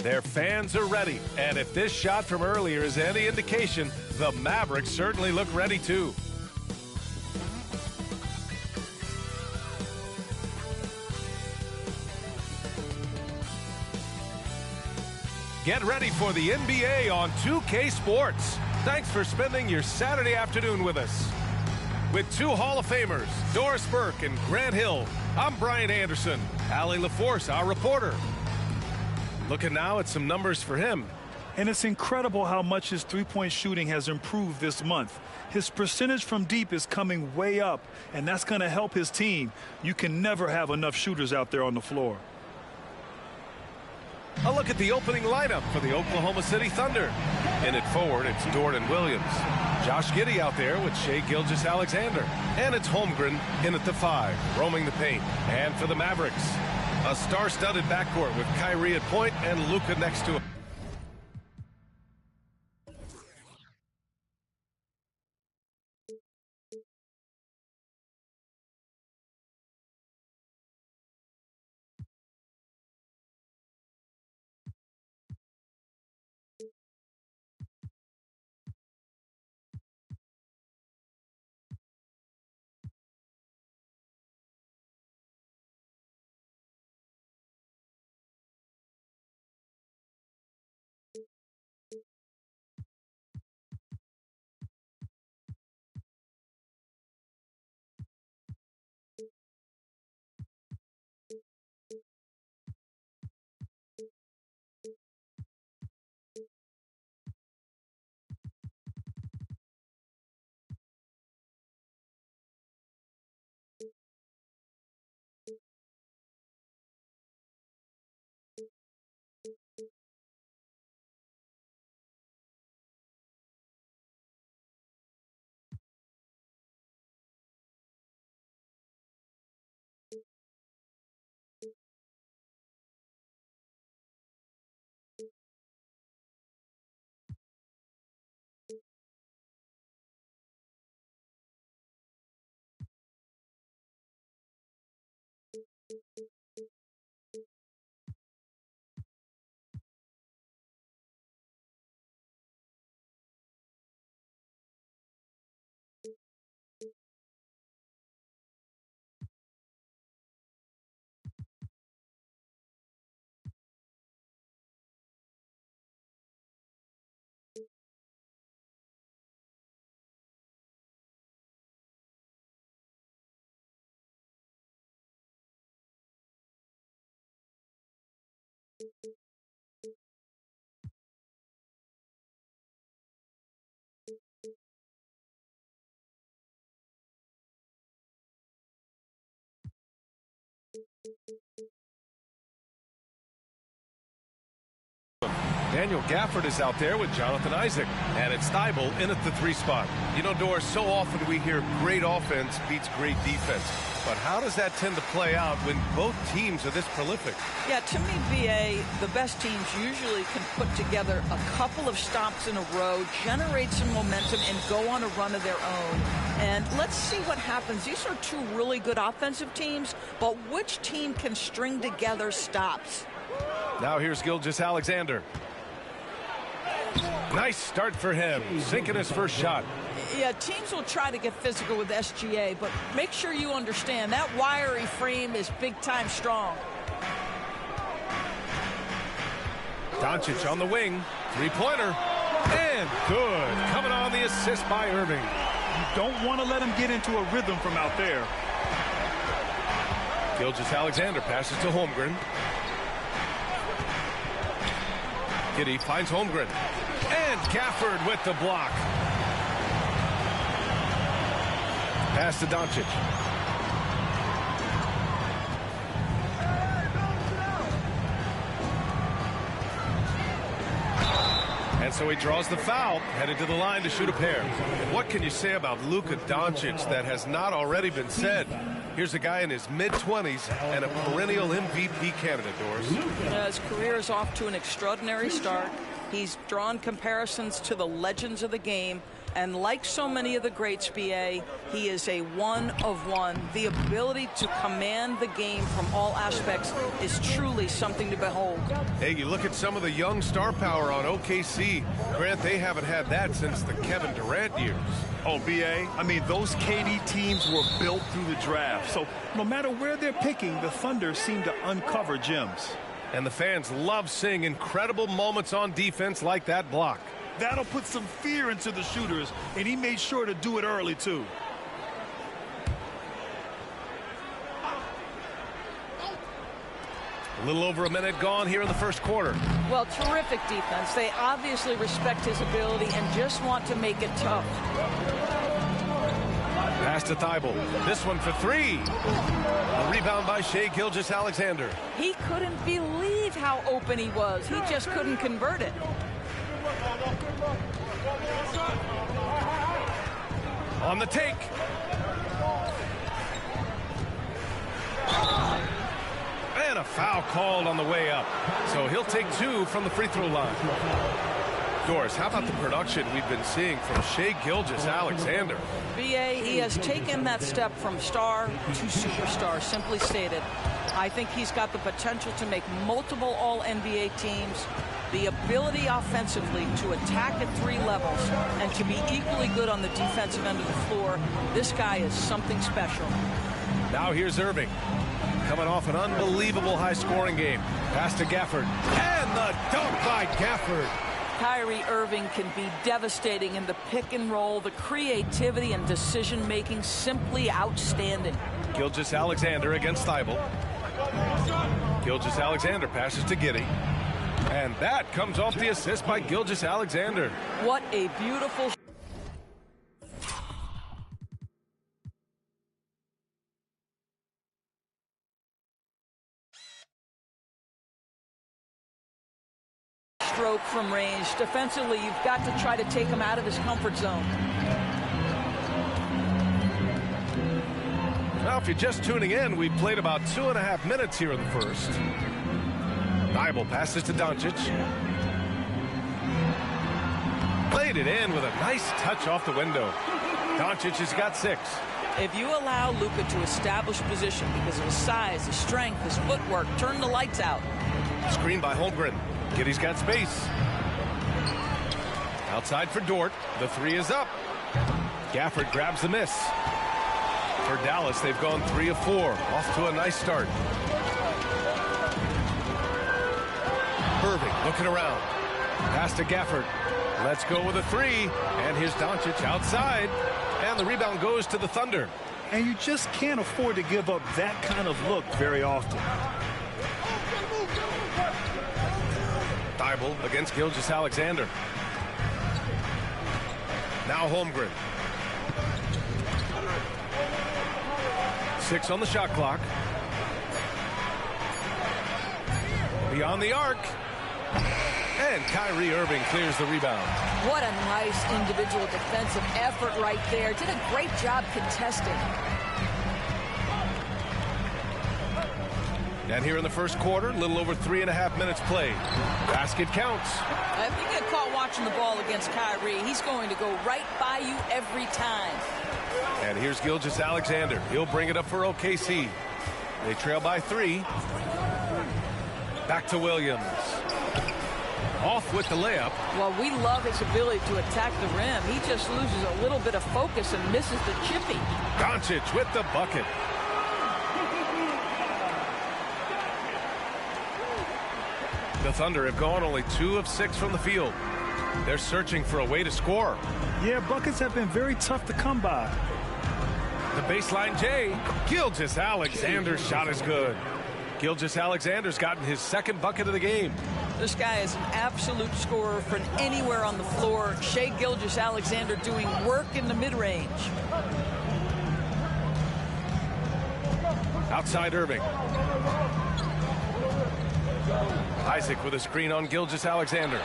Their fans are ready, and if this shot from earlier is any indication, the Mavericks certainly look ready too. Get ready for the NBA on 2K Sports. Thanks for spending your Saturday afternoon with us. With two Hall of Famers, Doris Burke and Grant Hill, I'm Brian Anderson. Allie LaForce, our reporter. Looking now at some numbers for him. And it's incredible how much his three-point shooting has improved this month. His percentage from deep is coming way up, and that's going to help his team. You can never have enough shooters out there on the floor. A look at the opening lineup for the Oklahoma City Thunder. In it forward, it's Jordan Williams. Josh Giddey out there with Shai Gilgeous-Alexander. And it's Holmgren in at the 5, roaming the paint. And for the Mavericks, a star-studded backcourt with Kyrie at point and Luka next to him. Daniel Gafford is out there with Jonathan Isaac. And it's Thibault in at the 3 spot. You know, Doris, so often we hear great offense beats great defense. But how does that tend to play out when both teams are this prolific? Yeah, to me, BA, the best teams usually can put together a couple of stops in a row, generate some momentum, and go on a run of their own. And let's see what happens. These are two really good offensive teams, but which team can string together stops? Now here's Gilgeous-Alexander. Nice start for him, sinking his first shot. Yeah, teams will try to get physical with SGA, but make sure you understand that wiry frame is big-time strong. Doncic on the wing, three-pointer, and good. Coming on the assist by Irving. You don't want to let him get into a rhythm from out there. Gilgeous-Alexander passes to Holmgren. Giddey finds Holmgren. And Gafford with the block. Pass to Doncic. And so he draws the foul, headed to the line to shoot a pair. What can you say about Luka Doncic that has not already been said? Here's a guy in his mid-20s and a perennial MVP candidate, Doris. His career is off to an extraordinary start. He's drawn comparisons to the legends of the game. And like so many of the greats, BA, he is a one of one. The ability to command the game from all aspects is truly something to behold. Hey, you look at some of the young star power on OKC. Grant, they haven't had that since the Kevin Durant years. Oh, BA, I mean, those KD teams were built through the draft. So no matter where they're picking, the Thunder seem to uncover gems. And the fans love seeing incredible moments on defense like that block. That'll put some fear into the shooters, and he made sure to do it early, too. A little over a minute gone here in the first quarter. Well, terrific defense. They obviously respect his ability and just want to make it tough. Pass to Thibault. This one for three. A rebound by Shai Gilgeous-Alexander. He couldn't believe how open he was. He just couldn't convert it. On the take. And a foul called on the way up. So he'll take two from the free throw line. Doris, how about the production we've been seeing from Shai Gilgeous-Alexander? BA, he has taken that step from star to superstar, simply stated. I think he's got the potential to make multiple All-NBA teams, the ability offensively to attack at three levels, and to be equally good on the defensive end of the floor. This guy is something special. Now here's Irving. Coming off an unbelievable high-scoring game. Pass to Gafford. And the dunk by Gafford. Kyrie Irving can be devastating in the pick and roll. The creativity and decision-making simply outstanding. Gilgeous-Alexander against Thibault. Gilgeous-Alexander passes to Giddey. And that comes off the assist by Gilgeous-Alexander. What a beautiful stroke from range. Defensively, you've got to try to take him out of his comfort zone. Now, if you're just tuning in, we played about 2.5 minutes here in the first. Thibault passes to Doncic. Played it in with a nice touch off the window. Doncic has got 6. If you allow Luka to establish position because of his size, his strength, his footwork, turn the lights out. Screen by Holmgren. Giddey's got space. Outside for Dort. The 3 is up. Gafford grabs the miss. For Dallas, they've gone 3 of 4. Off to a nice start. Irving looking around. Pass to Gafford. Let's go with a 3. And here's Doncic outside. And the rebound goes to the Thunder. And you just can't afford to give up that kind of look very often. Thibault against Gilgeous-Alexander. Now Holmgren. 6 on the shot clock. Beyond the arc. And Kyrie Irving clears the rebound. What a nice individual defensive effort right there. Did a great job contesting. And here in the first quarter, a little over 3.5 minutes played. Basket counts. If you get caught watching the ball against Kyrie, he's going to go right by you every time. And here's Gilgeous-Alexander. He'll bring it up for OKC. They trail by 3. Back to Williams. Off with the layup. Well, we love his ability to attack the rim. He just loses a little bit of focus and misses the chippy. Doncic with the bucket. The Thunder have gone only 2 of 6 from the field. They're searching for a way to score. Yeah, buckets have been very tough to come by. The baseline J. Gilgeous-Alexander's shot is good. Gilgeous-Alexander's gotten his 2nd bucket of the game. This guy is an absolute scorer from anywhere on the floor. Shai Gilgeous-Alexander doing work in the mid-range. Outside Irving. Isaac with a screen on Gilgeous-Alexander.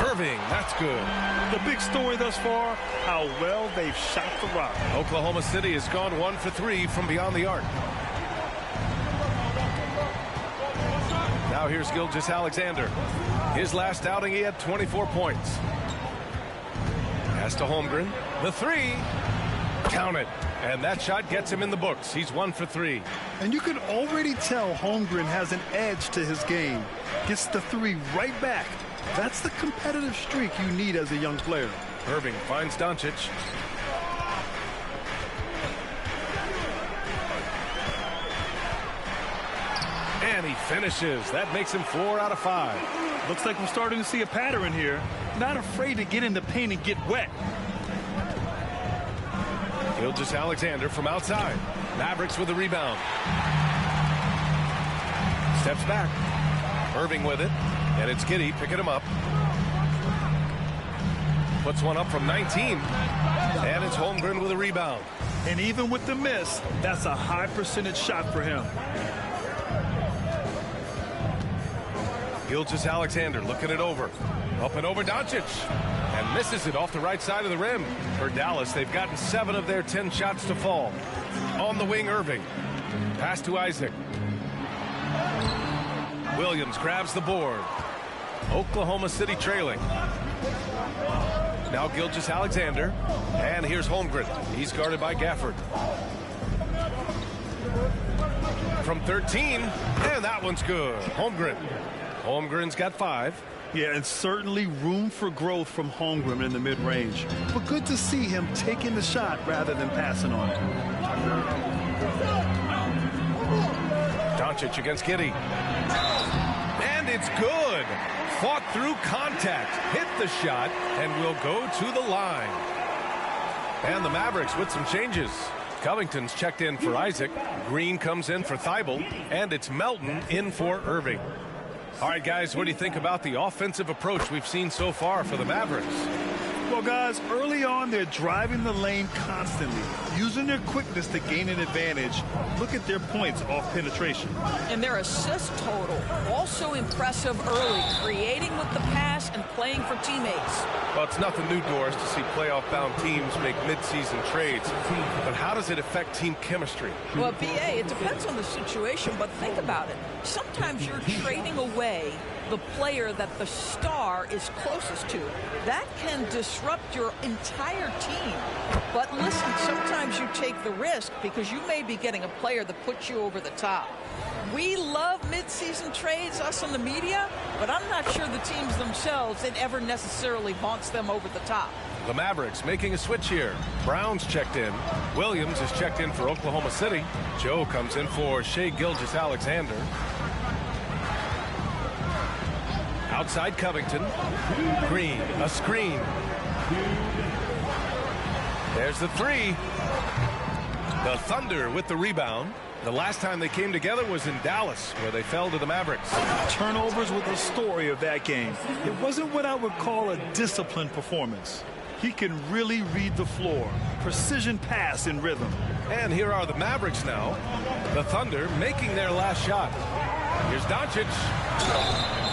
Irving, that's good. The big story thus far, how well they've shot the rock. Oklahoma City has gone 1 for 3 from beyond the arc. Now here's Gilgeous-Alexander. His last outing, he had 24 points. Pass to Holmgren. The three. Count it. And that shot gets him in the books. He's 1 for 3. And you can already tell Holmgren has an edge to his game. Gets the three right back. That's the competitive streak you need as a young player. Irving finds Doncic. And he finishes. That makes him 4 out of 5. Looks like we're starting to see a pattern here. Not afraid to get in the paint and get wet. Gilgeous-Alexander from outside. Mavericks with a rebound. Steps back. Irving with it. And it's Giddey picking him up. Puts one up from 19. And it's Holmgren with a rebound. And even with the miss, that's a high percentage shot for him. Gilgeous-Alexander looking it over. Up and over Doncic. And misses it off the right side of the rim. For Dallas, they've gotten 7 of their 10 shots to fall. On the wing, Irving. Pass to Isaac. Williams grabs the board. Oklahoma City trailing. Now Gilgeous-Alexander. And here's Holmgren. He's guarded by Gafford. From 13. And that one's good. Holmgren. Holmgren's got 5. Yeah, and certainly room for growth from Holmgren in the mid-range. But good to see him taking the shot rather than passing on it. Doncic against Giddey. And it's good. Fought through contact. Hit the shot and will go to the line. And the Mavericks with some changes. Covington's checked in for Isaac. Green comes in for Thibault. And it's Melton in for Irving. All right, guys, what do you think about the offensive approach we've seen so far for the Mavericks? Well, guys, early on, they're driving the lane constantly, using their quickness to gain an advantage. Look at their points off penetration. And their assist total, also impressive early, creating with the pass and playing for teammates. Well, it's nothing new, Doris, to see playoff-bound teams make midseason trades. But how does it affect team chemistry? Well, BA, it depends on the situation, but think about it. Sometimes you're trading away the player that the star is closest to. That can disrupt your entire team. But listen, sometimes you take the risk because you may be getting a player that puts you over the top. We love midseason trades, us in the media, but I'm not sure the teams themselves, it ever necessarily haunts them over the top. The Mavericks making a switch here. Brown's checked in. Williams is checked in for Oklahoma City. Joe comes in for Shai Gilgeous-Alexander. Outside Covington. Green, a screen. There's the three. The Thunder with the rebound. The last time they came together was in Dallas, where they fell to the Mavericks. Turnovers were the story of that game. It wasn't what I would call a disciplined performance. He can really read the floor. Precision pass in rhythm. And here are the Mavericks now. The Thunder making their last shot. Here's Doncic.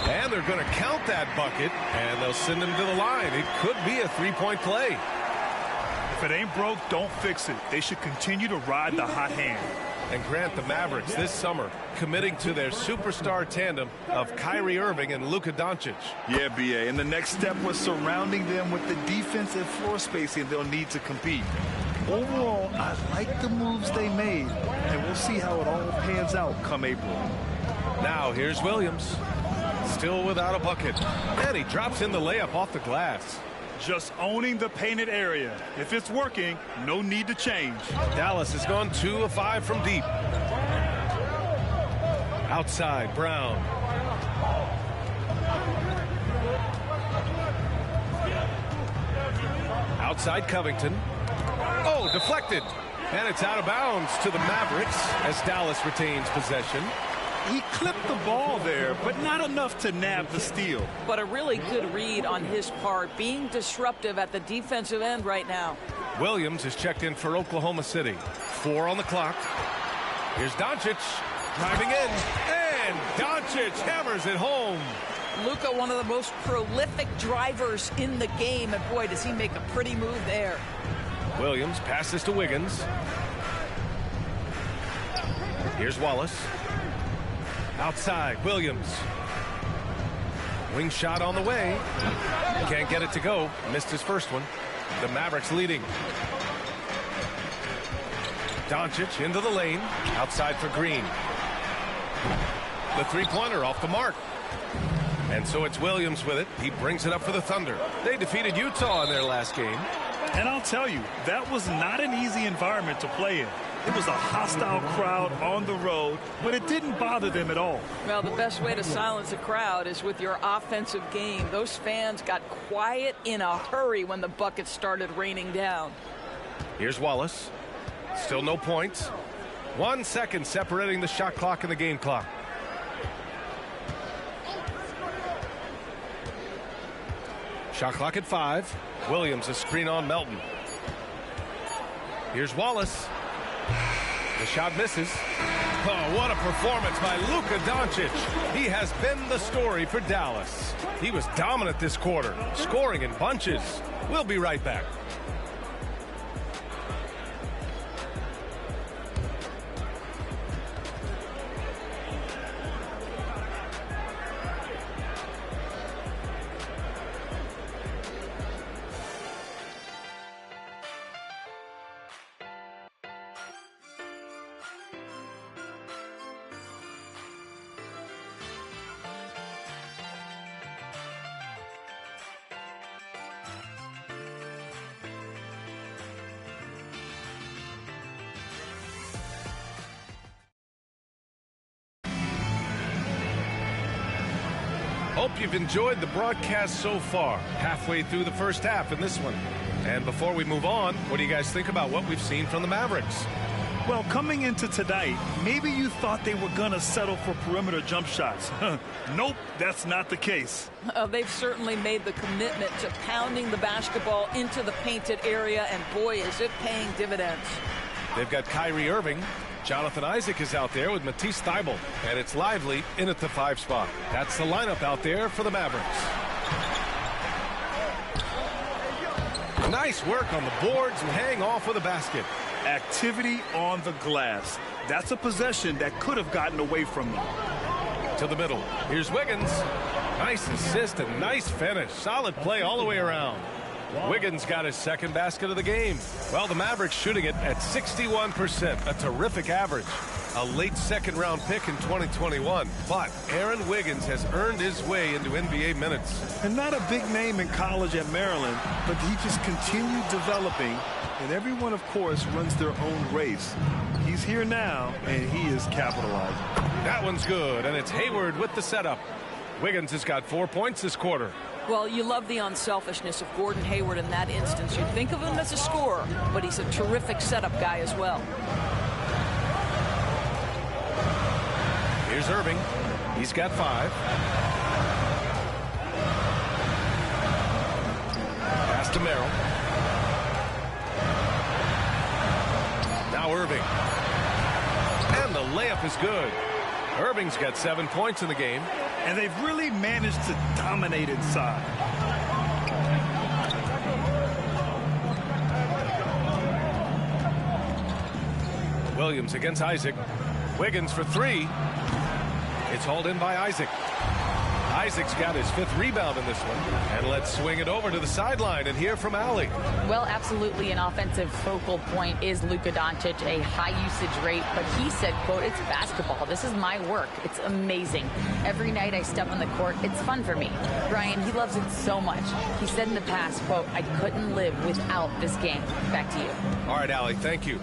And they're going to count that bucket, and they'll send him to the line. It could be a three-point play. If it ain't broke, don't fix it. They should continue to ride the hot hand. And Grant, the Mavericks this summer committing to their superstar tandem of Kyrie Irving and Luka Doncic. Yeah, BA, and the next step was surrounding them with the defense and floor spacing they'll need to compete. Overall, I like the moves they made, and we'll see how it all pans out come April. Now here's Williams, still without a bucket, and he drops in the layup off the glass. Just owning the painted area. If it's working, no need to change. Dallas has gone 2 of 5 from deep. Outside, Brown. Outside, Covington. Oh, deflected. And it's out of bounds to the Mavericks as Dallas retains possession. He clipped the ball there, but not enough to nab the steal. But a really good read on his part, being disruptive at the defensive end right now. Williams is checked in for Oklahoma City. 4 on the clock. Here's Doncic driving in, and Doncic hammers it home. Luka, one of the most prolific drivers in the game, and boy, does he make a pretty move there. Williams passes to Wiggins. Here's Wallace. Outside, Williams. Wing shot on the way. Can't get it to go. Missed his first one. The Mavericks leading. Doncic into the lane. Outside for Green. The three-pointer off the mark. And so it's Williams with it. He brings it up for the Thunder. They defeated Utah in their last game. And I'll tell you, that was not an easy environment to play in. It was a hostile crowd on the road, but it didn't bother them at all. Well, the best way to silence a crowd is with your offensive game. Those fans got quiet in a hurry when the buckets started raining down. Here's Wallace. Still no points. 1 second separating the shot clock and the game clock. Shot clock at 5. Williams a screen on Melton. Here's Wallace. The shot misses. Oh, what a performance by Luka Doncic. He has been the story for Dallas. He was dominant this quarter, scoring in bunches. We'll be right back. Hope you've enjoyed the broadcast so far. Halfway through the first half in this one. And before we move on, what do you guys think about what we've seen from the Mavericks? Well, coming into tonight, maybe you thought they were going to settle for perimeter jump shots. Nope, that's not the case. They've certainly made the commitment to pounding the basketball into the painted area, and boy, is it paying dividends. They've got Kyrie Irving. Jonathan Isaac is out there with Matisse Thybulle, and it's Lively in at the 5 spot. That's the lineup out there for the Mavericks. Nice work on the boards and hang off with a basket. Activity on the glass. That's a possession that could have gotten away from them. To the middle. Here's Wiggins. Nice assist and nice finish. Solid play all the way around. Wiggins got his second basket of the game. Well, the Mavericks shooting it at 61%, a terrific average. A late second-round pick in 2021. But Aaron Wiggins has earned his way into NBA minutes. And not a big name in college at Maryland, but he just continued developing. And everyone, of course, runs their own race. He's here now, and he is capitalizing. That one's good, and it's Hayward with the setup. Wiggins has got 4 points this quarter. Well, you love the unselfishness of Gordon Hayward in that instance. You think of him as a scorer, but he's a terrific setup guy as well. Here's Irving. He's got 5. Pass to Merrill. Now Irving. And the layup is good. Irving's got 7 points in the game. And they've really managed to dominate inside. Williams against Isaac. Wiggins for 3. It's hauled in by Isaac. Isaac's got his 5th rebound in this one. And let's swing it over to the sideline and hear from Allie. Well, absolutely an offensive focal point is Luka Doncic, a high usage rate. But he said, quote, "It's basketball. This is my work. It's amazing. Every night I step on the court, it's fun for me." Brian, he loves it so much. He said in the past, quote, "I couldn't live without this game." Back to you. All right, Allie, thank you.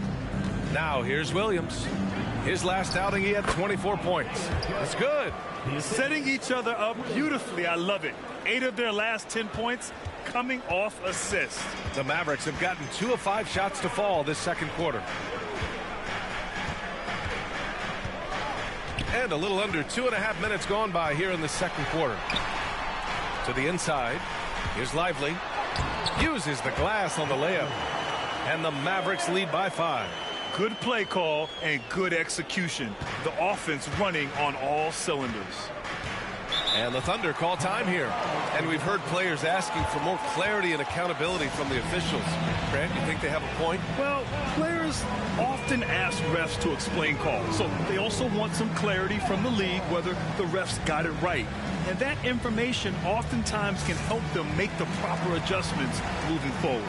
Now here's Williams. His last outing, he had 24 points. That's good. Setting each other up beautifully. I love it. 8 of their last 10 points coming off assists. The Mavericks have gotten 2 of 5 shots to fall this second quarter. And a little under 2.5 minutes gone by here in the second quarter. To the inside. Here's Lively. Uses the glass on the layup. And the Mavericks lead by 5. Good play call and good execution. The offense running on all cylinders. And the Thunder call time here. And we've heard players asking for more clarity and accountability from the officials. Grant, you think they have a point? Well, players often ask refs to explain calls. So they also want some clarity from the league whether the refs got it right. And that information oftentimes can help them make the proper adjustments moving forward.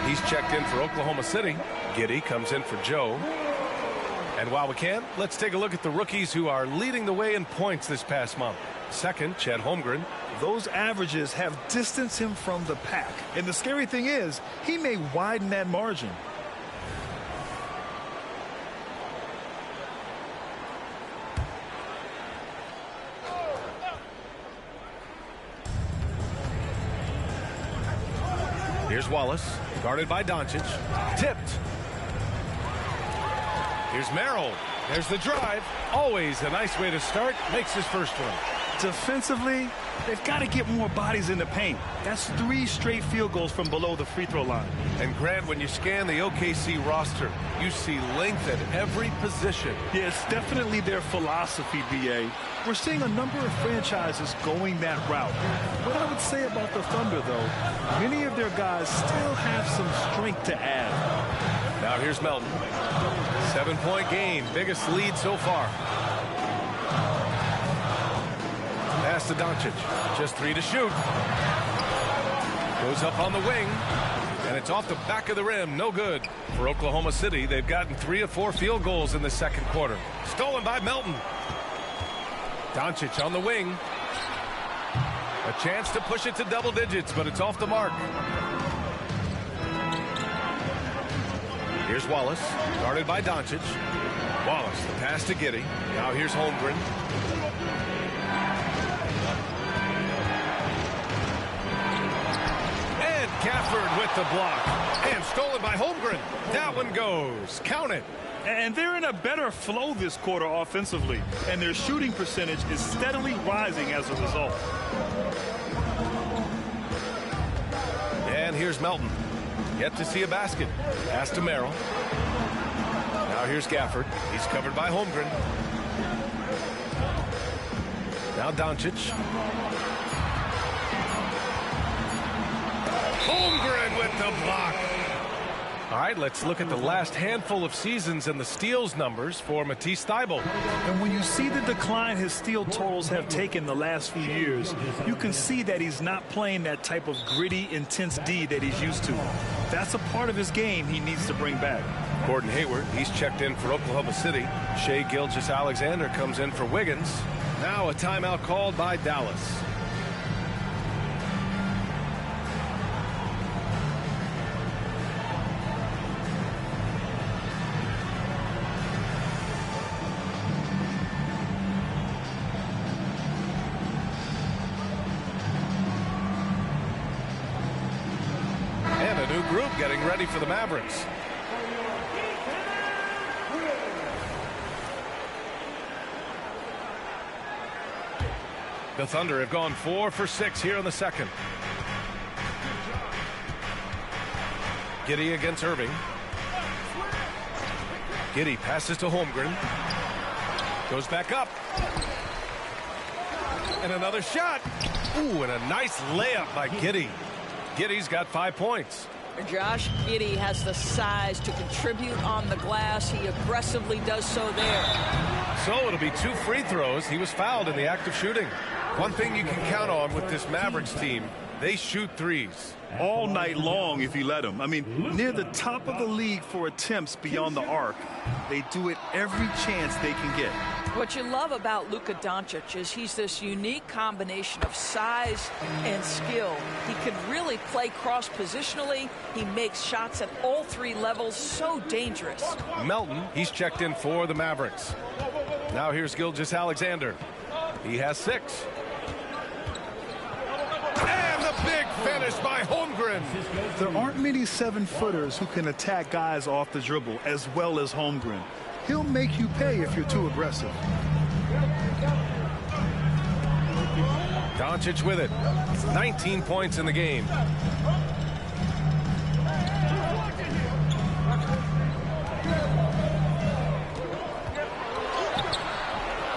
He's checked in for Oklahoma City. Giddey comes in for Joe. And while we can, let's take a look at the rookies who are leading the way in points this past month. Second, Chet Holmgren. Those averages have distanced him from the pack. And the scary thing is, he may widen that margin. Here's Wallace, guarded by Doncic. Tipped. Here's Merrill. There's the drive. Always a nice way to start. Makes his first one. Defensively, they've got to get more bodies in the paint. That's 3 straight field goals from below the free throw line. And Grant, when you scan the OKC roster, you see length at every position. Yeah, it's definitely their philosophy, B.A. We're seeing a number of franchises going that route. What I would say about the Thunder, though, many of their guys still have some strength to add. Now here's Melton. 7-point game, biggest lead so far. Pass to Doncic. Just 3 to shoot. Goes up on the wing. And it's off the back of the rim. No good. For Oklahoma City, they've gotten 3 of 4 field goals in the second quarter. Stolen by Melton. Doncic on the wing. A chance to push it to double digits, but it's off the mark. Here's Wallace, guarded by Doncic. Wallace, the pass to Giddey. Now here's Holmgren. And Gafford with the block. And stolen by Holmgren. That one goes. Count it. And they're in a better flow this quarter offensively. And their shooting percentage is steadily rising as a result. And here's Melton. Yet to see a basket. Pass to Merrill. Now here's Gafford. He's covered by Holmgren. Now Doncic. Holmgren with the block. All right, let's look at the last handful of seasons and the steals numbers for Matisse Thybulle. And when you see the decline his steal totals have taken the last few years, you can see that he's not playing that type of gritty, intense D that he's used to. That's a part of his game he needs to bring back. Gordon Hayward, he's checked in for Oklahoma City. Shai Gilgeous-Alexander comes in for Wiggins. Now a timeout called by Dallas. Group getting ready for the Mavericks. The Thunder have gone 4 for 6 here in the second. Giddey against Irving. Giddey passes to Holmgren. Goes back up. And another shot. Ooh, and a nice layup by Giddey. Giddey's got 5 points. Josh, Giddey has the size to contribute on the glass. He aggressively does so there. So it'll be 2 free throws. He was fouled in the act of shooting. One thing you can count on with this Mavericks team, they shoot threes. All night long if you let them. I mean, near the top of the league for attempts beyond the arc. They do it every chance they can get. What you love about Luka Doncic is he's this unique combination of size and skill. He could really play cross-positionally. He makes shots at all 3 levels. So dangerous. Melton, he's checked in for the Mavericks. Now here's Gilgeous-Alexander. He has 6. And the big finish by Holmgren. There aren't many 7-footers who can attack guys off the dribble as well as Holmgren. He'll make you pay if you're too aggressive. Doncic with it. 19 points in the game.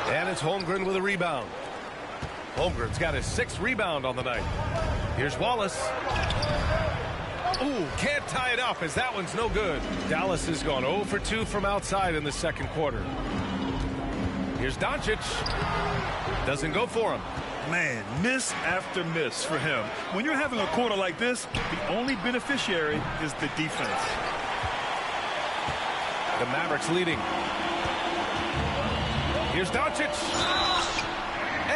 And it's Holmgren with a rebound. Holmgren's got his 6th rebound on the night. Here's Wallace. Ooh, can't tie it up as that one's no good. Dallas has gone 0 for 2 from outside in the second quarter. Here's Doncic. Doesn't go for him. Man, miss after miss for him. When you're having a quarter like this, the only beneficiary is the defense. The Mavericks leading. Here's Doncic.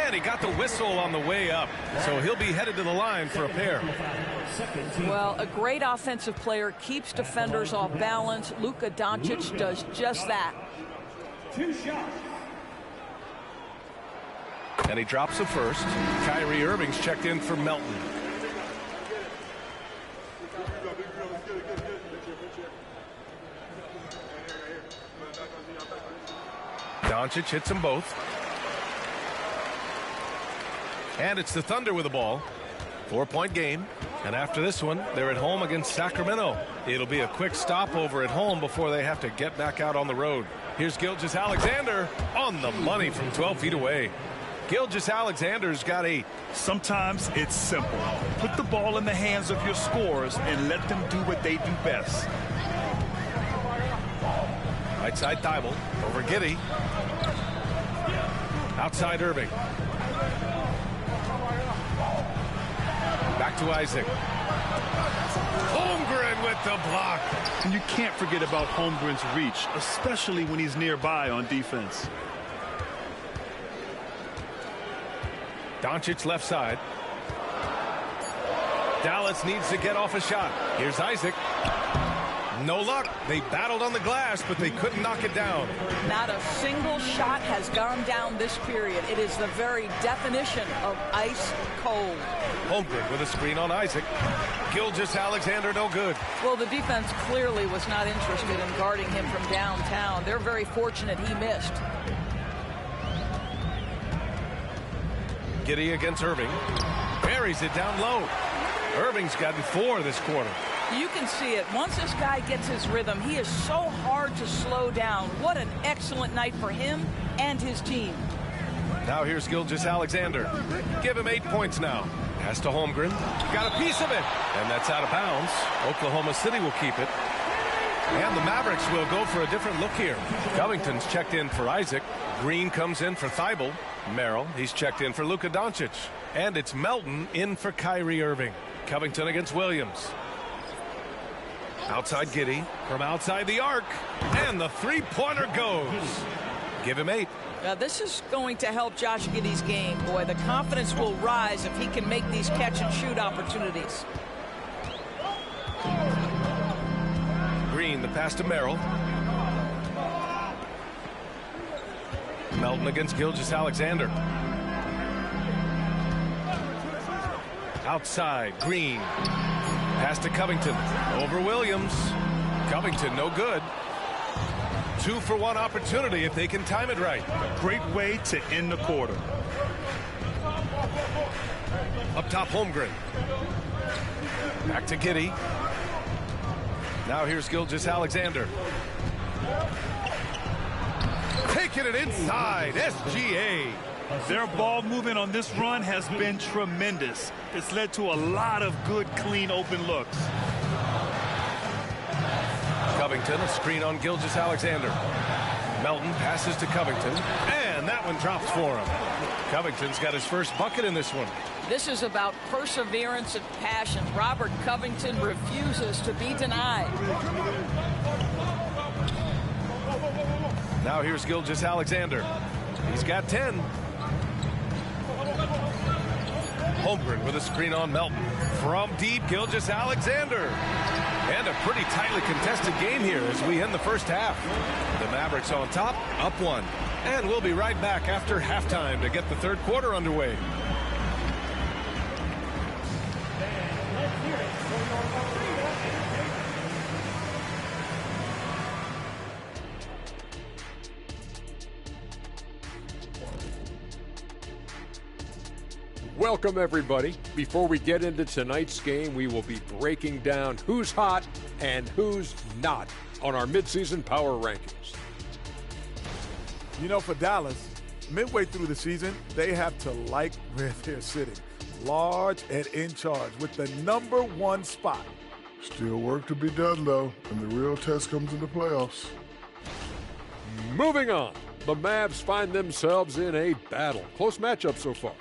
And he got the whistle on the way up. So he'll be headed to the line for a pair. Well, a great offensive player keeps defenders off balance. Luka Doncic does just that. 2 shots. And he drops the first. Kyrie Irving's checked in for Melton. Doncic hits them both. And it's the Thunder with the ball. 4-point game. And after this one, they're at home against Sacramento. It'll be a quick stopover at home before they have to get back out on the road. Here's Gilgeous-Alexander on the money from 12 feet away. Gilgeous-Alexander's got 8. Sometimes it's simple. Put the ball in the hands of your scorers and let them do what they do best. Right side Thibault over Giddey. Outside Irving. Back to Isaac. Holmgren with the block. And you can't forget about Holmgren's reach, especially when he's nearby on defense. Doncic left side. Dallas needs to get off a shot. Here's Isaac. No luck. They battled on the glass, but they couldn't knock it down. Not a single shot has gone down this period. It is the very definition of ice cold. Holmgren with a screen on Isaac. Gilgeous-Alexander no good. Well, the defense clearly was not interested in guarding him from downtown. They're very fortunate he missed. Giddey against Irving. Buries it down low. Irving's gotten 4 this quarter. You can see it. Once this guy gets his rhythm, he is so hard to slow down. What an excellent night for him and his team. Now here's Gilgeous-Alexander. Give him 8 points now. Pass to Holmgren. Got a piece of it. And that's out of bounds. Oklahoma City will keep it. And the Mavericks will go for a different look here. Covington's checked in for Isaac. Green comes in for Thibault. Merrill, he's checked in for Luka Doncic. And it's Melton in for Kyrie Irving. Covington against Williams. Outside Giddey from outside the arc. And the three-pointer goes. Give him 8. This is going to help Josh Giddey's game. Boy, the confidence will rise if he can make these catch-and-shoot opportunities. Green, the pass to Merrill. Melton against Gilgeous-Alexander. Outside, Green. Pass to Covington. Over Williams. Covington, no good. 2-for-1 opportunity if they can time it right. Great way to end the quarter. Up top, Holmgren. Back to Giddey. Now here's Gilgeous-Alexander. Taking it inside. SGA. Their ball movement on this run has been tremendous. It's led to a lot of good, clean, open looks. Covington, a screen on Gilgeous-Alexander. Melton passes to Covington, and that one drops for him. Covington's got his first bucket in this one. This is about perseverance and passion. Robert Covington refuses to be denied. Now here's Gilgeous-Alexander. He's got 10. Holmgren with a screen on Melton. From deep, Gilgeous-Alexander. And a pretty tightly contested game here as we end the first half. The Mavericks on top, up 1. And we'll be right back after halftime to get the third quarter underway. Welcome, everybody. Before we get into tonight's game, we will be breaking down who's hot and who's not on our midseason power rankings. You know, for Dallas, midway through the season, they have to like where they're sitting. Large and in charge with the #1 spot. Still work to be done, though, and the real test comes in the playoffs. Moving on, the Mavs find themselves in a battle. Close matchup so far.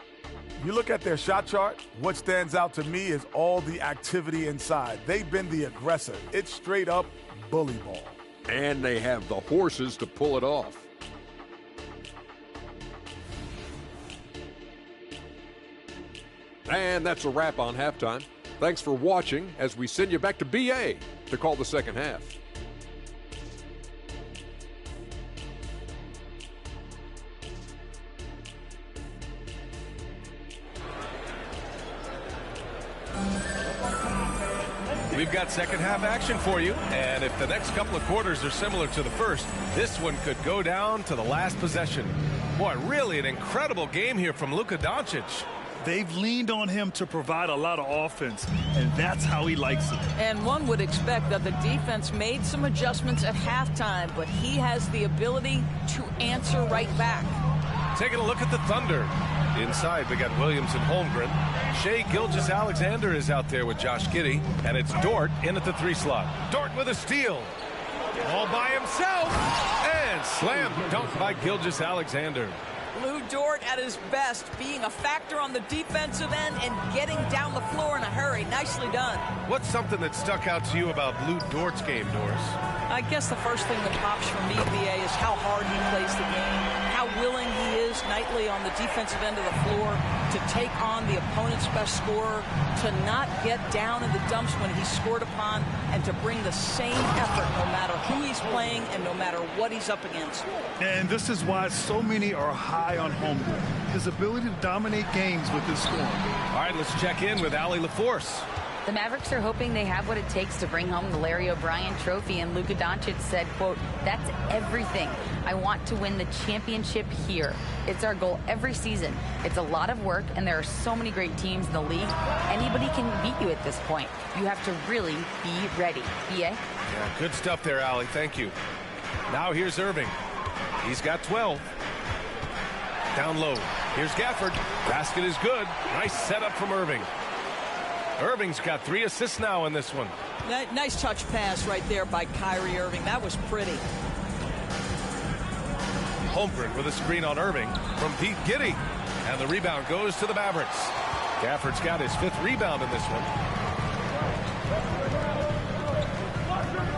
You look at their shot chart, what stands out to me is all the activity inside. They've been the aggressor. It's straight up bully ball. And they have the horses to pull it off. And that's a wrap on halftime. Thanks for watching as we send you back to BA to call the second half. We've got second half action for you, and if the next couple of quarters are similar to the first, this one could go down to the last possession. Boy, really an incredible game here from Luka Doncic. They've leaned on him to provide a lot of offense, and that's how he likes it. And one would expect that the defense made some adjustments at halftime, but he has the ability to answer right back. Taking a look at the Thunder. Inside, we got Williams and Holmgren. Shai Gilgeous-Alexander is out there with Josh Giddey, and it's Dort in at the 3 slot. Dort with a steal. All by himself. And slam dunk by Gilgeous-Alexander. Lou Dort at his best, being a factor on the defensive end and getting down the floor in a hurry. Nicely done. What's something that stuck out to you about Lou Dort's game, Doris? I guess the first thing that pops for me, BA, is how hard he plays the game, how willing he is nightly on the defensive end of the floor to take on the opponent's best scorer, to not get down in the dumps when he's scored upon, and to bring the same effort no matter who he's playing and no matter what he's up against. And this is why so many are high on Holmgren. His ability to dominate games with his scoring. All right, let's check in with Allie LaForce. The Mavericks are hoping they have what it takes to bring home the Larry O'Brien trophy, and Luka Doncic said, quote, "That's everything. I want to win the championship here. It's our goal every season. It's a lot of work, and there are so many great teams in the league. Anybody can beat you at this point. You have to really be ready." BA? Yeah, good stuff there, Allie. Thank you. Now here's Irving. He's got 12. Down low. Here's Gafford. Basket is good. Nice setup from Irving. Irving's got 3 assists now in this one. Nice touch pass right there by Kyrie Irving. That was pretty. Holmgren with a screen on Irving from Pete Giddey. And the rebound goes to the Mavericks. Gafford's got his 5th rebound in this one.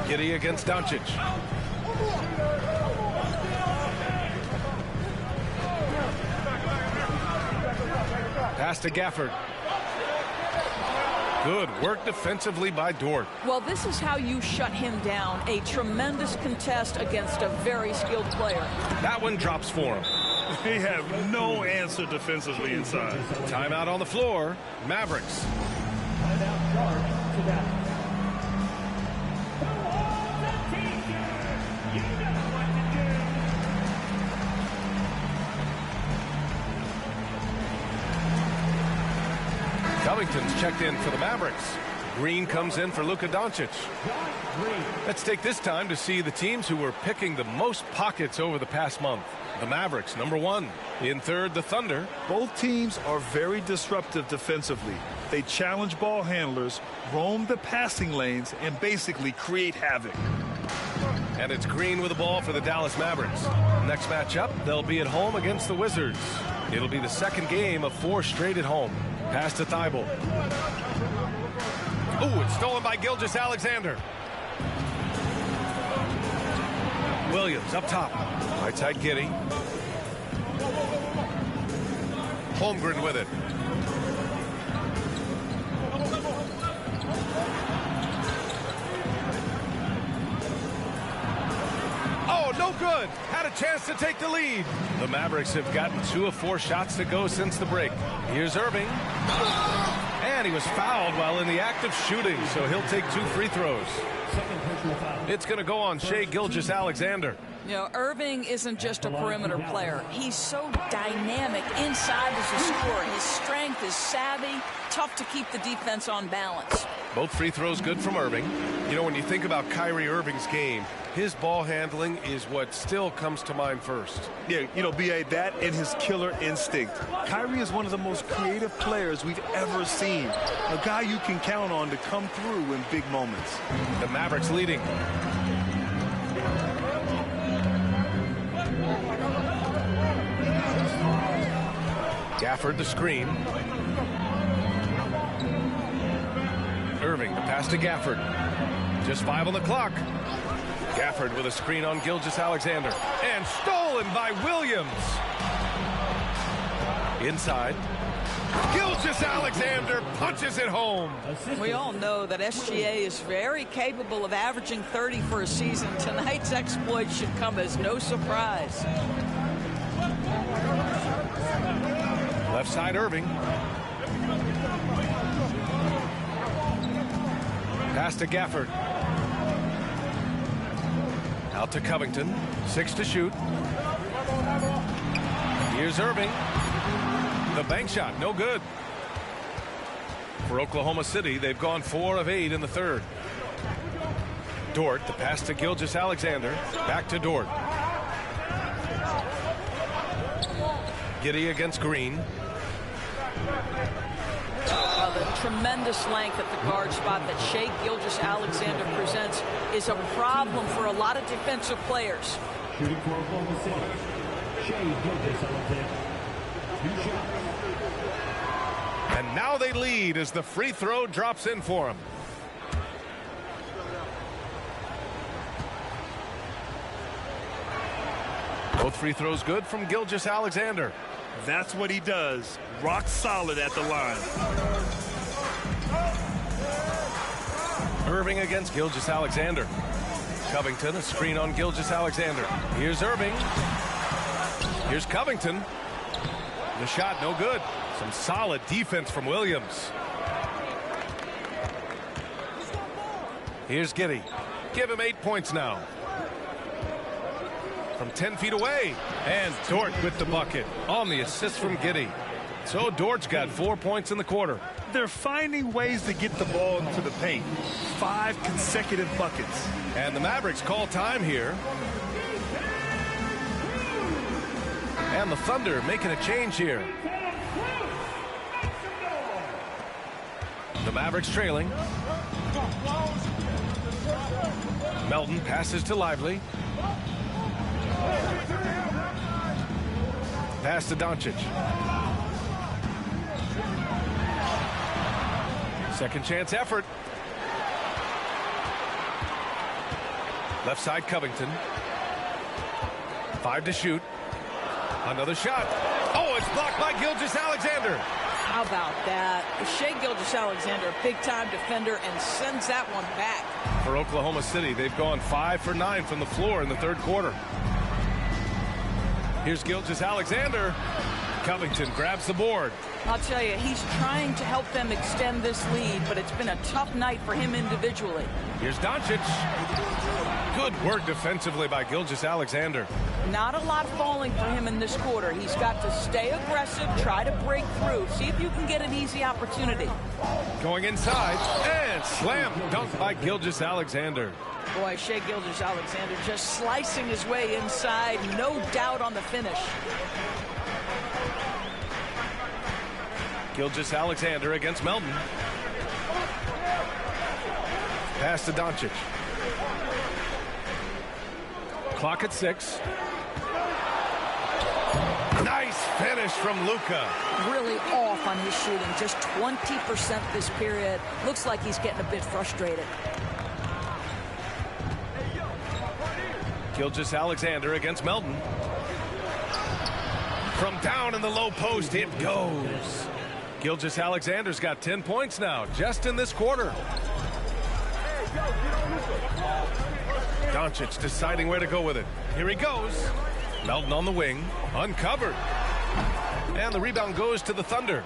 Giddey against Doncic. Pass to Gafford. Good work defensively by Dort. Well, this is how you shut him down. A tremendous contest against a very skilled player. That one drops for him. They have no answer defensively inside. Timeout on the floor. Mavericks. Covington's checked in for the Mavericks. Green comes in for Luka Doncic. Let's take this time to see the teams who were picking the most pockets over the past month. The Mavericks, number 1. In third, the Thunder. Both teams are very disruptive defensively. They challenge ball handlers, roam the passing lanes, and basically create havoc. And it's Green with the ball for the Dallas Mavericks. Next matchup, they'll be at home against the Wizards. It'll be the second game of 4 straight at home. Pass to Thibault. Ooh, it's stolen by Gilgeous-Alexander. Williams up top. Right side Giddey. Holmgren with it. Oh, no good. Had a chance to take the lead. The Mavericks have gotten 2 of 4 shots to go since the break. Here's Irving. And he was fouled while in the act of shooting, so he'll take 2 free throws. It's going to go on Shai Gilgeous-Alexander. You know, Irving isn't just a perimeter player. He's so dynamic inside as a scorer. His strength is savvy, tough to keep the defense on balance. Both free throws good from Irving. You know, when you think about Kyrie Irving's game, his ball handling is what still comes to mind first. Yeah, you know, B.A., that and his killer instinct. Kyrie is one of the most creative players we've ever seen. A guy you can count on to come through in big moments. The Mavericks leading. Gafford the screen. Irving, the pass to Gafford. Just 5 on the clock. Gafford with a screen on Gilgeous-Alexander. And stolen by Williams. Inside. Gilgeous-Alexander punches it home. We all know that SGA is very capable of averaging 30 for a season. Tonight's exploit should come as no surprise. Left side, Irving. Pass to Gafford. Out to Covington. 6 to shoot. Here's Irving. The bank shot, no good. For Oklahoma City, they've gone 4 of 8 in the third. Dort, the pass to Gilgeous-Alexander. Back to Dort. Giddey against Green. The tremendous length at the guard spot that Shai Gilgeous-Alexander presents is a problem for a lot of defensive players. Shooting for Oklahoma City, Shai Gilgeous-Alexander. 2 shots. And now they lead as the free throw drops in for him. Both free throws good from Gilgeous-Alexander. That's what he does. Rock solid at the line. Irving against Gilgeous-Alexander. Covington, a screen on Gilgeous-Alexander. Here's Irving. Here's Covington. The shot no good. Some solid defense from Williams. Here's Giddey. Give him 8 points now. From 10 feet away. And Dort with the bucket on the assist from Giddey. So Dort's got 4 points in the quarter. They're finding ways to get the ball into the paint. 5 consecutive buckets. And the Mavericks call time here. And the Thunder making a change here. The Mavericks trailing. Melton passes to Lively. Pass to Doncic. Second chance effort. Left side Covington. 5 to shoot. Another shot. Oh, it's blocked by Gilgeous-Alexander. How about that? Shai Gilgeous-Alexander, a big-time defender, and sends that one back. For Oklahoma City, they've gone 5 for 9 from the floor in the third quarter. Here's Gilgeous-Alexander. Covington grabs the board. I'll tell you, he's trying to help them extend this lead, but it's been a tough night for him individually. Here's Doncic. Good work defensively by Gilgeous-Alexander. Not a lot falling for him in this quarter. He's got to stay aggressive, try to break through, see if you can get an easy opportunity. Going inside, and slam dunk by Gilgeous-Alexander. Boy, Shai Gilgeous-Alexander just slicing his way inside, no doubt on the finish. Gilgeous-Alexander against Melton. Pass to Doncic. Clock at 6. Nice finish from Luka. Really off on his shooting, just 20% this period. Looks like he's getting a bit frustrated. Gilgeous-Alexander against Melton. From down in the low post, it goes. Gilgeous-Alexander's got 10 points now, just in this quarter. Doncic deciding where to go with it. Here he goes. Melton on the wing, uncovered. And the rebound goes to the Thunder.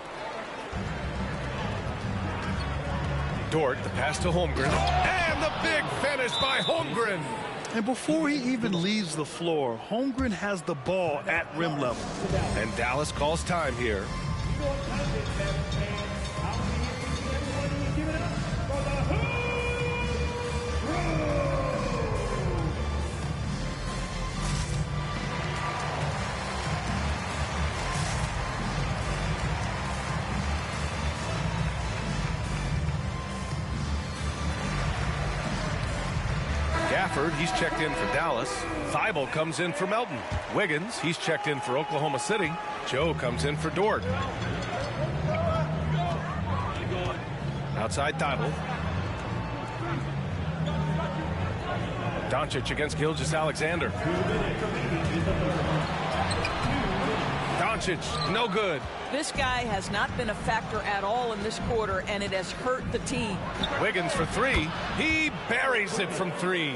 Dort, the pass to Holmgren. And the big finish by Holmgren. And before he even leaves the floor, Holmgren has the ball at rim level. And Dallas calls time here. Gafford, he's checked in for Dallas. Thibault comes in for Melton. Wiggins, he's checked in for Oklahoma City. Joe comes in for Dort. Outside Thibault. Doncic against Gilgeous-Alexander. Doncic, no good. This guy has not been a factor at all in this quarter, and it has hurt the team. Wiggins for three. He buries it from three.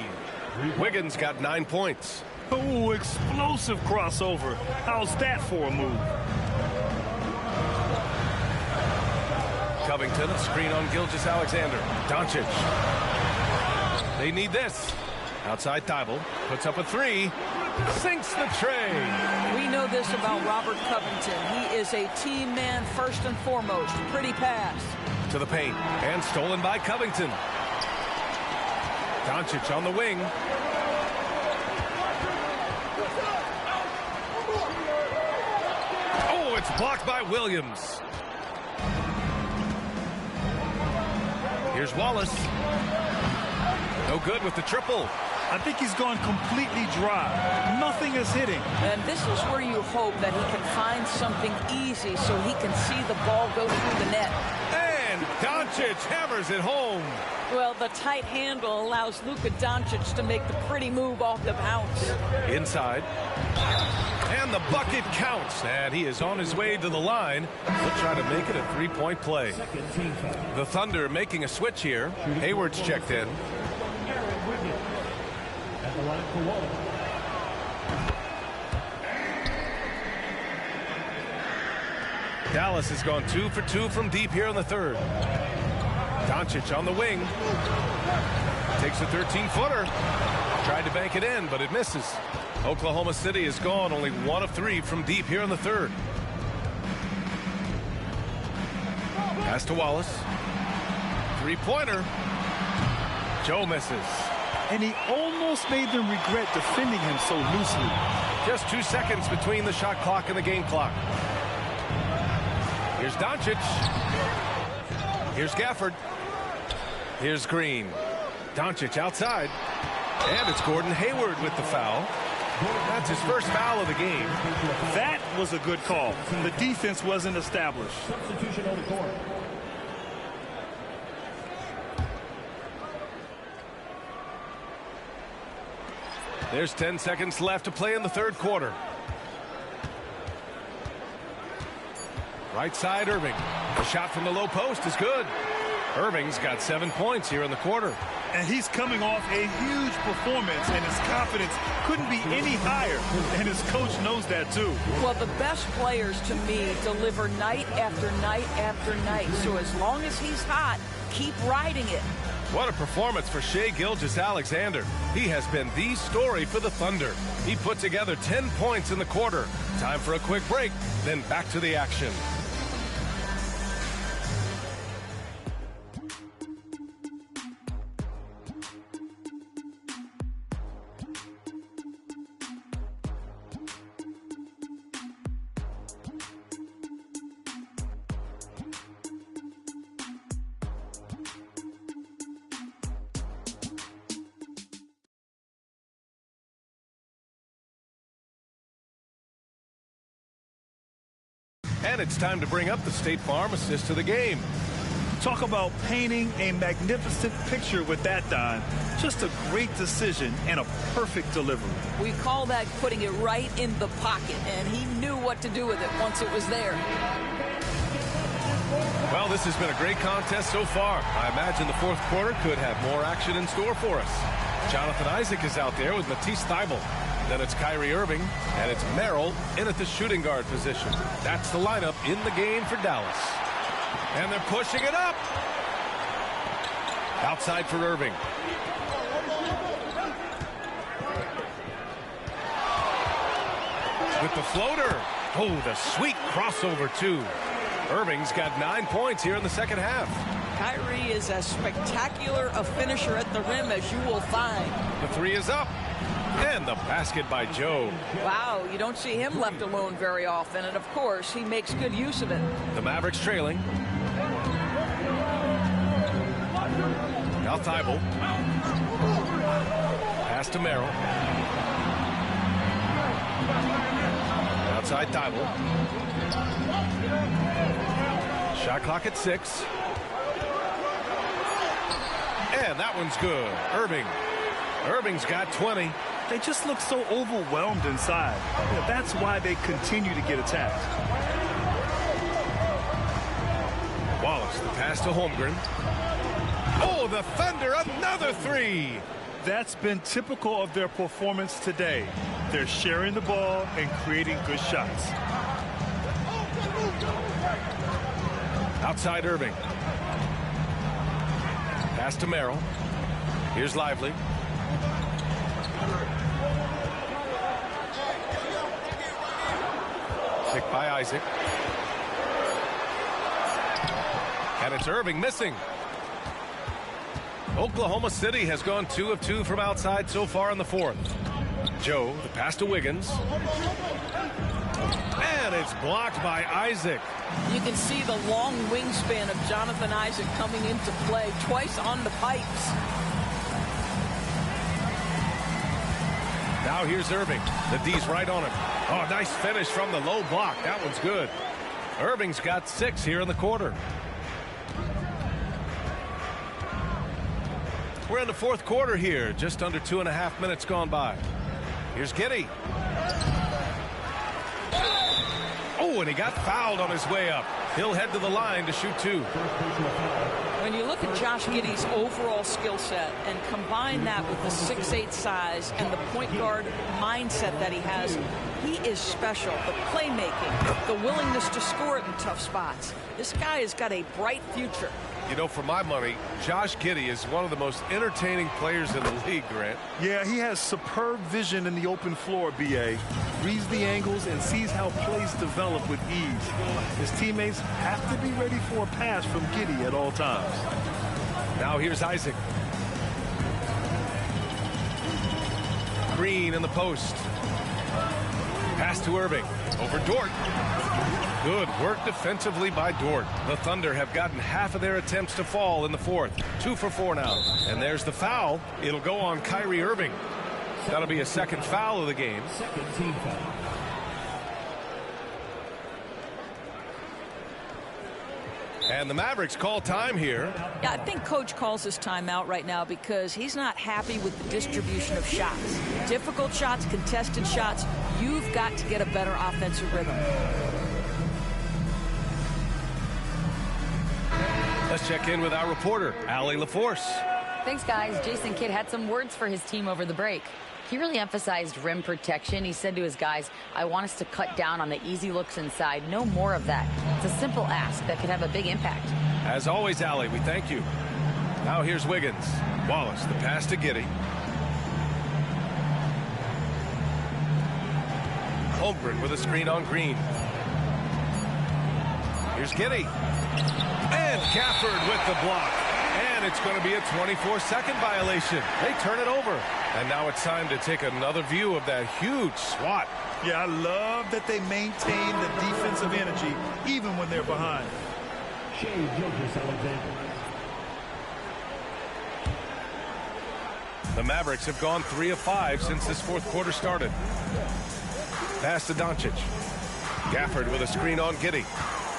Wiggins got 9 points. Oh, explosive crossover. How's that for a move? Covington, screen on Gilgeous-Alexander. Doncic. They need this. Outside Thibault, puts up a three. Sinks the tray. We know this about Robert Covington. He is a team man first and foremost. Pretty pass. To the paint. And stolen by Covington. Doncic on the wing. Oh, it's blocked by Williams. Here's Wallace. No good with the triple. I think he's gone completely dry. Nothing is hitting. And this is where you hope that he can find something easy so he can see the ball go through the net. And Doncic hammers it home. Well, the tight handle allows Luka Doncic to make the pretty move off the bounce. Inside. And the bucket counts. And he is on his way to the line. He'll try to make it a three-point play. The Thunder making a switch here. Hayward's checked in. At the line for one. Dallas has gone 2 for 2 from deep here in the third. Doncic on the wing. Takes a 13-footer. Tried to bank it in, but it misses. Oklahoma City has gone only 1 of 3 from deep here in the third. Pass to Wallace. Three-pointer. Joe misses. And he almost made them regret defending him so loosely. Just 2 seconds between the shot clock and the game clock. Here's Doncic. Here's Gafford. Here's Green. Doncic outside. And it's Gordon Hayward with the foul. That's his first foul of the game. That was a good call. The defense wasn't established. Substitution on the court. There's 10 seconds left to play in the third quarter. Right side, Irving. The shot from the low post is good. Irving's got 7 points here in the quarter. And he's coming off a huge performance, and his confidence couldn't be any higher. And his coach knows that, too. Well, the best players, to me, deliver night after night after night. So as long as he's hot, keep riding it. What a performance for Shai Gilgeous-Alexander. He has been the story for the Thunder. He put together 10 points in the quarter. Time for a quick break, then back to the action. And it's time to bring up the State Farm assist to the game. Talk about painting a magnificent picture with that, Don. Just a great decision and a perfect delivery. We call that putting it right in the pocket, and he knew what to do with it once it was there. Well, this has been a great contest so far. I imagine the fourth quarter could have more action in store for us. Jonathan Isaac is out there with Matisse Thybulle. Then it's Kyrie Irving, and it's Merrill in at the shooting guard position. That's the lineup in the game for Dallas. And they're pushing it up. Outside for Irving. With the floater. Oh, the sweet crossover, too. Irving's got 9 points here in the second half. Kyrie is as spectacular a finisher at the rim as you will find. The three is up. And the basket by Joe. Wow, you don't see him left alone very often, and of course, he makes good use of it. The Mavericks trailing. Now Thybulle. Pass to Merrill. Outside Dybel. Shot clock at 6. And that one's good. Irving's got 20. They just look so overwhelmed inside. Yeah, that's why they continue to get attacked. Wallace, the pass to Holmgren. Oh, the Thunder, another 3. That's been typical of their performance today. They're sharing the ball and creating good shots. Outside Irving. Pass to Merrill. Here's Lively. Picked by Isaac. And it's Irving missing. Oklahoma City has gone 2 of 2 from outside so far in the 4th. Joe, the pass to Wiggins. And it's blocked by Isaac. You can see the long wingspan of Jonathan Isaac coming into play twice on the pipes. Now here's Irving. The D's right on him. Oh, nice finish from the low block. That one's good. Irving's got 6 here in the quarter. We're in the 4th quarter here. Just under 2.5 minutes gone by. Here's Giddey. Oh, and he got fouled on his way up. He'll head to the line to shoot 2. When you look at Josh Giddey's overall skill set and combine that with the 6'8" size and the point guard mindset that he has, he is special. The playmaking, the willingness to score it in tough spots. This guy has got a bright future. You know, for my money, Josh Giddey is one of the most entertaining players in the league, Grant. Yeah, he has superb vision in the open floor, B.A. Reads the angles and sees how plays develop with ease. His teammates have to be ready for a pass from Giddey at all times. Now here's Isaac. Green in the post. Pass to Irving. Over Dort. Good work defensively by Dort. The Thunder have gotten half of their attempts to fall in the 4th. 2 for 4 now. And there's the foul. It'll go on Kyrie Irving. That'll be a 2nd foul of the game. Second team foul. And the Mavericks call time here. Yeah, I think Coach calls this timeout right now because he's not happy with the distribution of shots. Difficult shots, contested shots. You've got to get a better offensive rhythm. Let's check in with our reporter, Allie LaForce. Thanks, guys. Jason Kidd had some words for his team over the break. He really emphasized rim protection. He said to his guys, I want us to cut down on the easy looks inside. No more of that. It's a simple ask that could have a big impact. As always, Allie, we thank you. Now here's Wiggins. Wallace, the pass to Giddey. Holmgren with a screen on Green. Here's Giddey. And Gafford with the block. And it's going to be a 24-second violation. They turn it over. And now it's time to take another view of that huge swat. Yeah, I love that they maintain the defensive energy even when they're behind. Shea Gilgeous-Alexander. The Mavericks have gone 3 of 5 since this 4th quarter started. Pass to Doncic. Gafford with a screen on Giddey.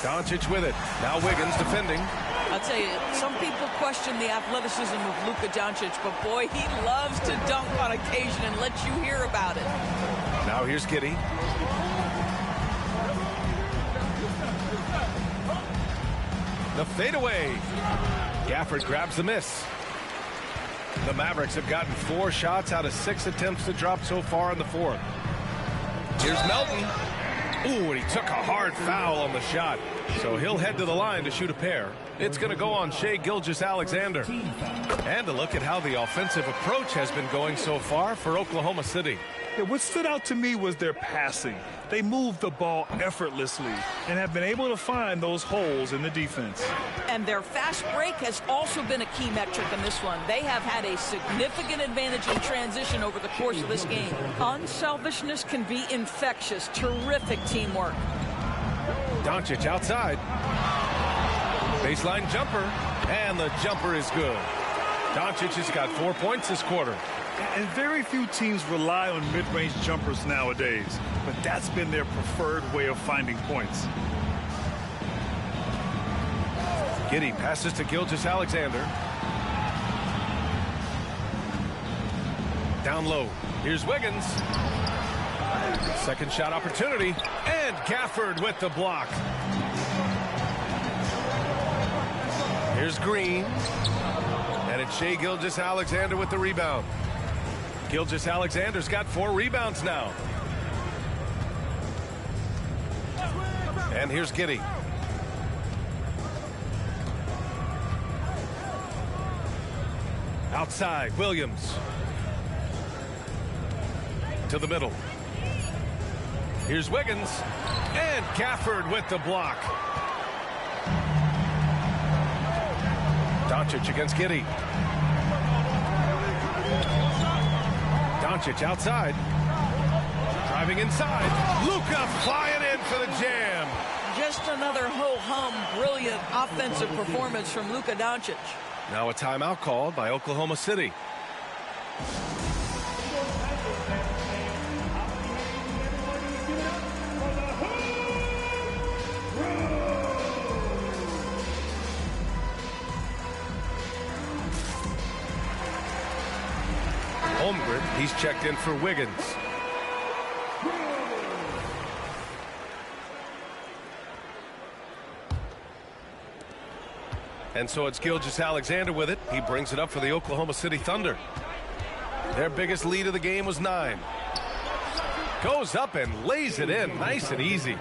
Doncic with it. Now Wiggins defending. I'll tell you, some people question the athleticism of Luka Doncic, but boy, he loves to dunk on occasion and let you hear about it. Now here's Giddey. The fadeaway. Gafford grabs the miss. The Mavericks have gotten 4 shots out of 6 attempts to drop so far in the 4th. Here's Melton. Ooh, and he took a hard foul on the shot. So he'll head to the line to shoot a pair. It's going to go on Shea Gilgeous-Alexander. And a look at how the offensive approach has been going so far for Oklahoma City. Yeah, what stood out to me was their passing. They moved the ball effortlessly and have been able to find those holes in the defense. And their fast break has also been a key metric in this one. They have had a significant advantage in transition over the course of this game. Unselfishness can be infectious. Terrific teamwork. Doncic outside. Baseline jumper. And the jumper is good. Doncic has got 4 points this quarter. And very few teams rely on mid-range jumpers nowadays, but that's been their preferred way of finding points. Giddey passes to Gilgeous-Alexander. Down low. Here's Wiggins. Second shot opportunity. And Gafford with the block. Here's Green. And it's Shai Gilgeous-Alexander with the rebound. Gilgeous-Alexander's got 4 rebounds now. And here's Giddey. Outside, Williams. To the middle. Here's Wiggins. And Gafford with the block. Doncic against Giddey. Doncic outside. Driving inside. Luka flying in for the jam. Just another ho-hum, brilliant offensive performance from Luka Doncic. Now a timeout called by Oklahoma City. Holmgren, he's checked in for Wiggins. And so it's Gilgeous-Alexander with it. He brings it up for the Oklahoma City Thunder. Their biggest lead of the game was 9. Goes up and lays it in nice and easy.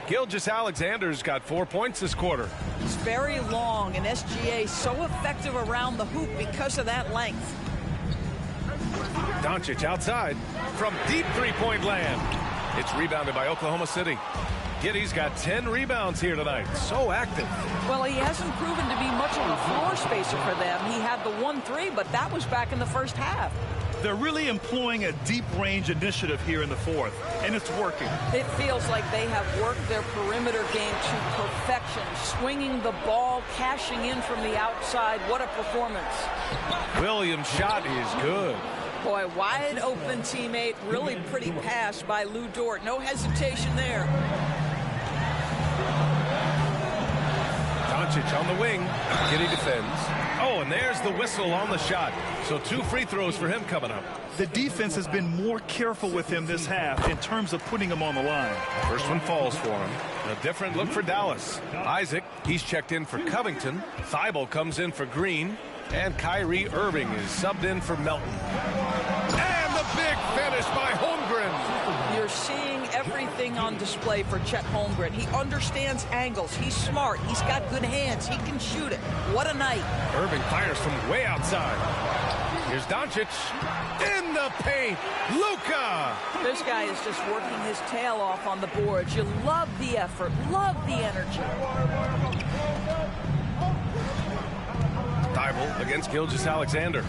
Gilgeous-Alexander's got 4 points this quarter. It's very long, and SGA so effective around the hoop because of that length. Doncic outside from deep three-point land. It's rebounded by Oklahoma City. Giddey's got 10 rebounds here tonight. So active. Well, he hasn't proven to be much of a floor spacer for them. He had the 1-3, but that was back in the first half. They're really employing a deep range initiative here in the fourth, and it's working. It feels like they have worked their perimeter game to perfection, swinging the ball, cashing in from the outside. What a performance. Williams' shot is good. Boy, wide open teammate, really pretty pass by Lou Dort. No hesitation there. Doncic on the wing. Giddey defends. Oh, and there's the whistle on the shot. So 2 free throws for him coming up. The defense has been more careful with him this half in terms of putting him on the line. First one falls for him. A different look for Dallas. Isaac, he's checked in for Covington. Thibault comes in for Green. And Kyrie Irving is subbed in for Melton. And the big finish by Holmgren. You're seeing everything on display for Chet Holmgren. He understands angles. He's smart. He's got good hands. He can shoot it. What a night. Irving fires from way outside. Here's Doncic in the paint. Luka. This guy is just working his tail off on the boards. You love the effort. Love the energy. Thibault against Gilgeous-Alexander.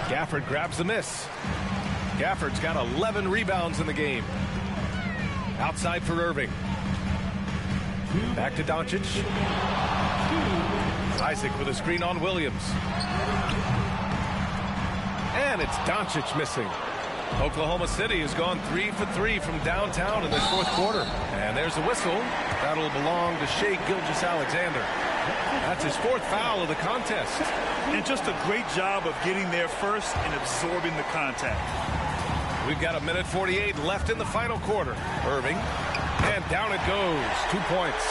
Gafford grabs the miss. Gafford's got 11 rebounds in the game. Outside for Irving. Back to Doncic. Isaac with a screen on Williams. And it's Doncic missing. Oklahoma City has gone 3 for 3 from downtown in this fourth quarter. And there's a whistle. That'll belong to Shai Gilgeous-Alexander. That's his 4th foul of the contest. And just a great job of getting there first and absorbing the contact. We've got 1:48 left in the final quarter. Irving. And down it goes. 2 points.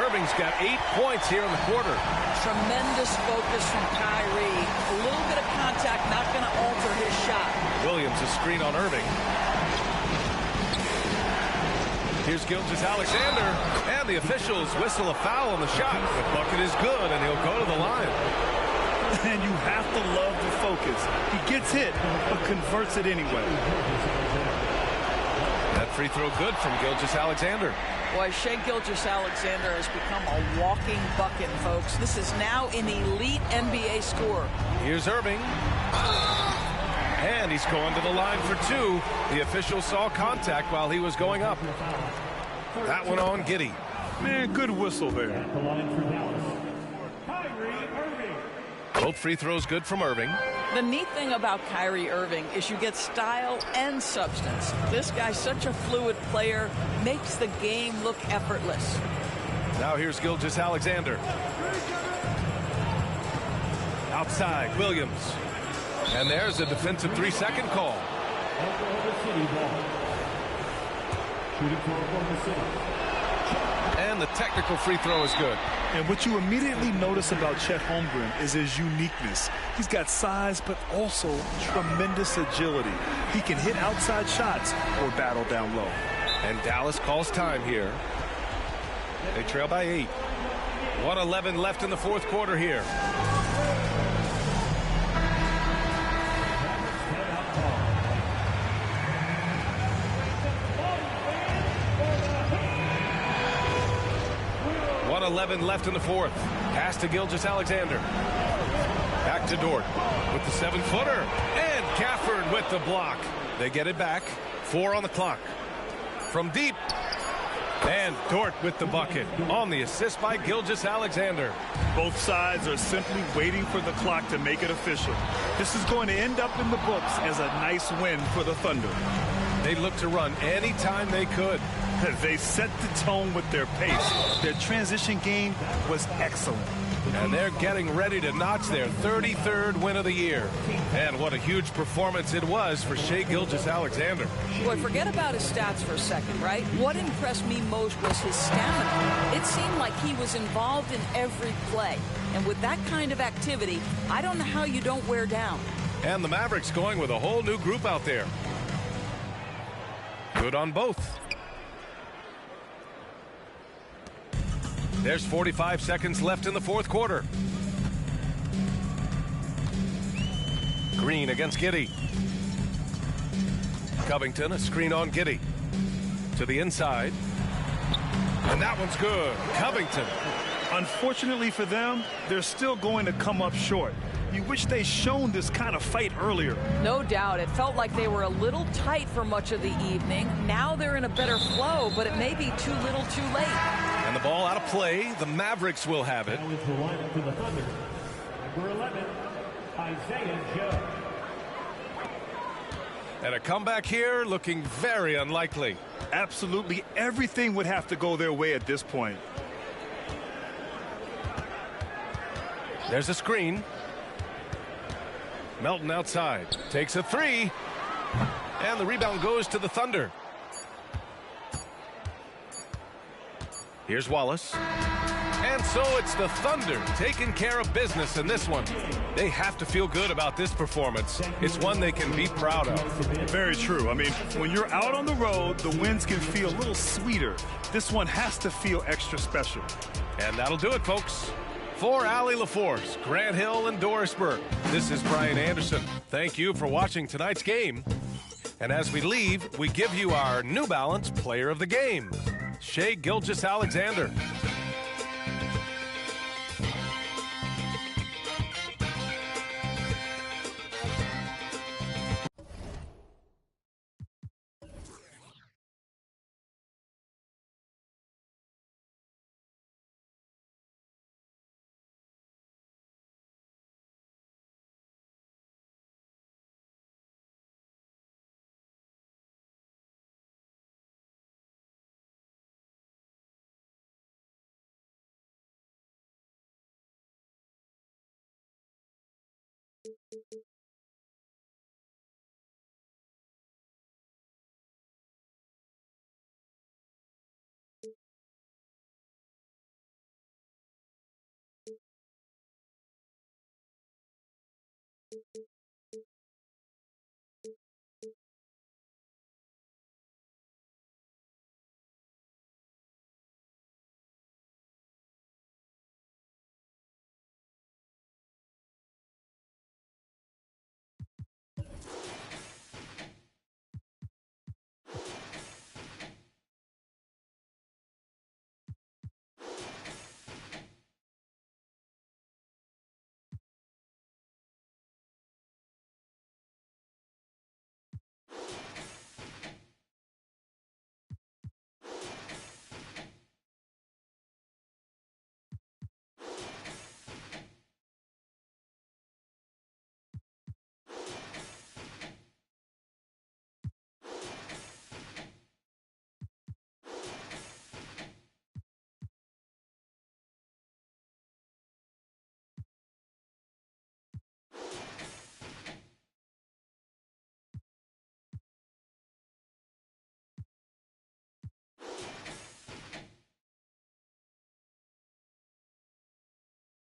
Irving's got 8 points here in the quarter. Tremendous focus from Kyrie. A little bit of contact, not going to alter his shot. Williams, a screen on Irving. Here's Gilgeous-Alexander, and the officials whistle a foul on the shot. The bucket is good, and he'll go to the line. And you have to love the focus. He gets hit, but converts it anyway. That free throw good from Gilgeous-Alexander. Boy, Shai Gilgeous-Alexander has become a walking bucket, folks. This is now an elite NBA scorer. Here's Irving. And he's going to the line for 2. The official saw contact while he was going up. That one on Giddey. Man, good whistle there. At the line for Dallas, Both free throws good from Irving. The neat thing about Kyrie Irving is you get style and substance. This guy's such a fluid player, makes the game look effortless. Now here's Gilgeous-Alexander. Outside, Williams. And there's a defensive 3-second call. Oklahoma City ball. Shooting for Oklahoma City. And the technical free throw is good. And what you immediately notice about Chet Holmgren is his uniqueness. He's got size, but also tremendous agility. He can hit outside shots or battle down low. And Dallas calls time here. They trail by 8. 1:11 left in the fourth quarter here. .11 left in the fourth. Pass to Gilgeous-Alexander. Back to Dort with the 7-footer. And Gafford with the block. They get it back. 4 on the clock. From deep. And Dort with the bucket on the assist by Gilgeous-Alexander. Both sides are simply waiting for the clock to make it official. This is going to end up in the books as a nice win for the Thunder. They looked to run anytime they could. They set the tone with their pace. Their transition game was excellent. And they're getting ready to notch their 33rd win of the year. And what a huge performance it was for Shai Gilgeous-Alexander. Boy, forget about his stats for a second, right? What impressed me most was his stamina. It seemed like he was involved in every play. And with that kind of activity, I don't know how you don't wear down. And the Mavericks going with a whole new group out there. Good on both. There's 45 seconds left in the fourth quarter. Green against Giddey. Covington, a screen on Giddey. To the inside. And that one's good. Covington. Unfortunately for them, they're still going to come up short. You wish they'd shown this kind of fight earlier. No doubt. It felt like they were a little tight for much of the evening. Now they're in a better flow, but it may be too little too late. And the ball out of play. The Mavericks will have it. Now is the lineup for the Thunder. Number 11, Isaiah Joe. And a comeback here looking very unlikely. Absolutely everything would have to go their way at this point. There's a screen. Melton outside. Takes a 3. And the rebound goes to the Thunder. Here's Wallace. And so it's the Thunder taking care of business in this one. They have to feel good about this performance. It's one they can be proud of. Very true. I mean, when you're out on the road, the wins can feel a little sweeter. This one has to feel extra special. And that'll do it, folks. For Allie LaForce, Grant Hill, and Doris Burke, this is Brian Anderson. Thank you for watching tonight's game. And as we leave, we give you our New Balance Player of the Game, Shai Gilgeous-Alexander.